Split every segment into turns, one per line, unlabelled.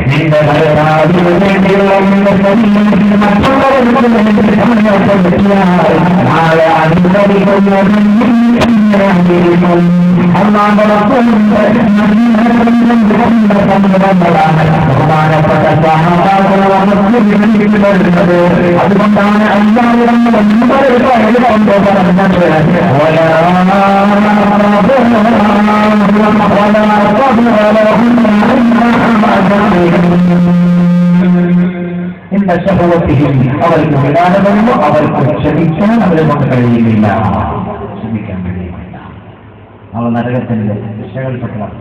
നിന്റെ ഭർത്താവിന് വേണ്ടിയുള്ള മറ്റുള്ളവർക്ക് നാളെ അനുഭവിക്കുന്നത് ബഹുമാനപ്പെട്ട അതുകൊണ്ടാണ് അല്ലാതെ അവർക്ക് വിടാതെ അവർക്ക് ക്ഷമിക്കാൻ അവരെ കൊണ്ട് കഴിയുന്നില്ല, ക്ഷമിക്കാൻ കഴിയുന്നില്ല. അവ നരകത്തിന്റെ ശിക്ഷകൾപ്പെട്ടതാണ്.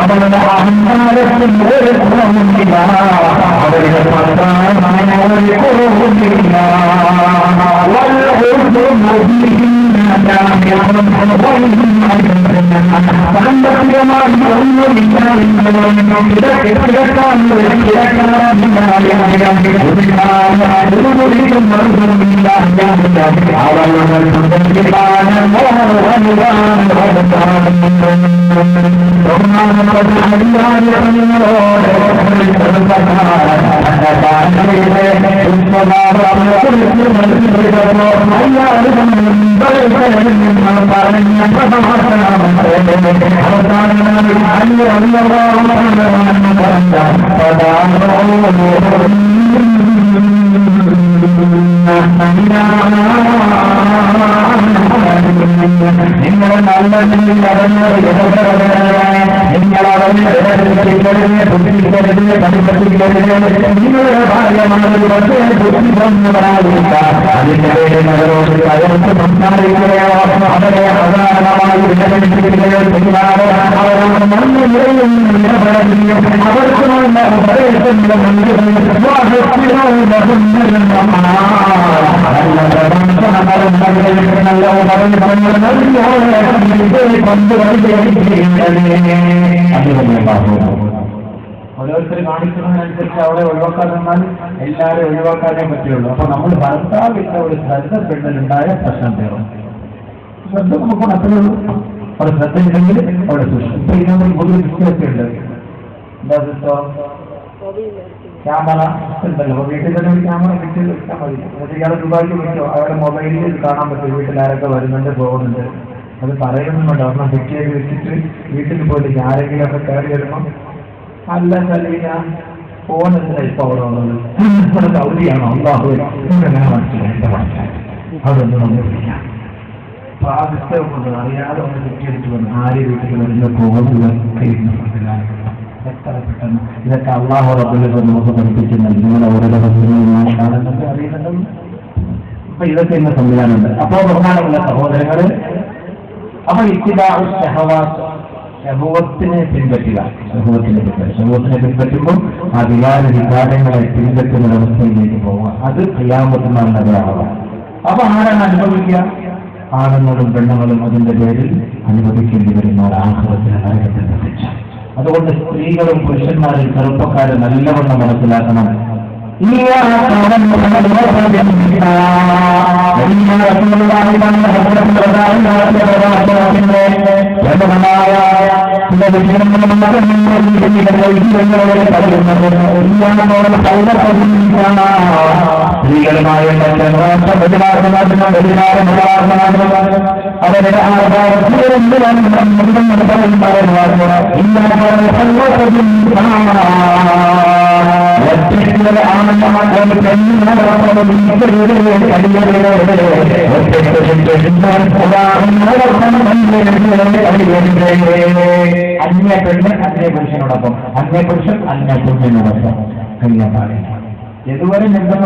അവരുടെ അഹങ്കാരത്തിൽ ഒരു കുറവുമില്ല, അവരുടെ കുറവുമില്ല. സാമ്പത്തികമായി ഒന്നുമില്ല, ഓരോരുത്തർ കാണിക്കുന്നതിനനുസരിച്ച് അവിടെ ഒഴിവാക്കാൻ നിന്നാൽ എല്ലാവരും ഒഴിവാക്കാനേ പറ്റുള്ളൂ. അപ്പൊ നമ്മൾ ഭർത്താവിന്റെ ഒരു ശ്രദ്ധ പെണ്ണിലുണ്ടായ പ്രശ്നം തീർന്നു. ശ്രദ്ധ നമുക്ക് അത്രേ ഉള്ളൂ. അവിടെ ശ്രദ്ധ ഉണ്ടെങ്കിൽ അവിടെ സൂക്ഷിക്കും. ഇപ്പൊ ഇതിനൊരു പൊതു വിഷയമൊക്കെ ഉണ്ട്. എന്താ ക്യാമറ ഉണ്ടല്ലോ, അപ്പൊ വീട്ടിൽ തന്നെ ഒരു ക്യാമറ വീട്ടിൽ വെച്ചാൽ മതി. എന്നിട്ട് ഇയാളെ ദുബായിക്ക് പറ്റുമോ, അവരുടെ മൊബൈലിൽ കാണാൻ പറ്റും വീട്ടിൽ ആരൊക്കെ വരുന്നുണ്ട് പോകുന്നുണ്ട്. അത് പറയുന്നുണ്ട്, ഒരെണ്ണം ഫിറ്റ് ചെയ്ത് വെച്ചിട്ട് വീട്ടിൽ പോയിട്ട് ആരെങ്കിലും ഒക്കെ കയറി വരുമ്പോൾ അല്ല സലീന ഫോണെന്തിനാ ഇപ്പൊ അവിടെ വന്നത്, ഇവിടെ സൗദിയാണോ അള്ളാഹു ഇങ്ങനെ മനസ്സിലായി അതൊന്നും നമ്മൾ വിളിക്കാം. അപ്പൊ ആ പുസ്തകം കൊണ്ട് അറിയാതെ ഒന്ന് ഫിറ്റ് ചെയ്തിട്ട് വന്നു ആര് വീട്ടിൽ വരുന്ന പോകുന്നതൊക്കെ എത്ര പെട്ടെന്ന് ഇതൊക്കെ അള്ളാഹു റബ്ബിലൊക്കെ നമുക്ക് പഠിപ്പിക്കുന്നുണ്ട്. നിങ്ങളുടെ ഓരോ വസ്തുക്കളും കാണുന്നുണ്ട്, അറിയുന്നുണ്ട്. അപ്പൊ ഇതൊക്കെ ഇന്ന് സംവിധാനമുണ്ട്. അപ്പോ ബഹുമാനമുള്ള സഹോദരങ്ങള്, അപ്പൊ ഇത്തിബാഉ ശഹവാത്ത്, ശഹവത്തിനെ പിൻപറ്റുക. ശഹവത്തിനെ പിൻപറ്റുമ്പോൾ ആ വികാരങ്ങളെ പിൻപറ്റുന്ന അവസ്ഥയിലേക്ക് പോവുക. അത് ഖിയാമത്ത് നാളിന്റെ ആവുക. അപ്പൊ ആരാണ് അനുഭവിക്കുക? ആണുങ്ങളും പെണ്ണുങ്ങളും അതിന്റെ പേരിൽ അനുഭവിക്കേണ്ടി വരുന്ന ആഹ്റത്തിന് നരകത്തിന്റെ ശിക്ഷ. അതുകൊണ്ട് സ്ത്രീകളും പുരുഷന്മാരും ചെറുപ്പക്കാരും നല്ലവണ്ണം മനസ്സിലാക്കണം. സ്ത്രീകളുമായ അവരുടെ അന്യ പെണ്ണ് അന്യ പുരുഷനോടൊപ്പം, അന്യ പുരുഷൻ അന്യ പെണ്ണിനോടൊപ്പം കഴിയാൻ പാടില്ല. ഇതുവരെ ഞങ്ങൾ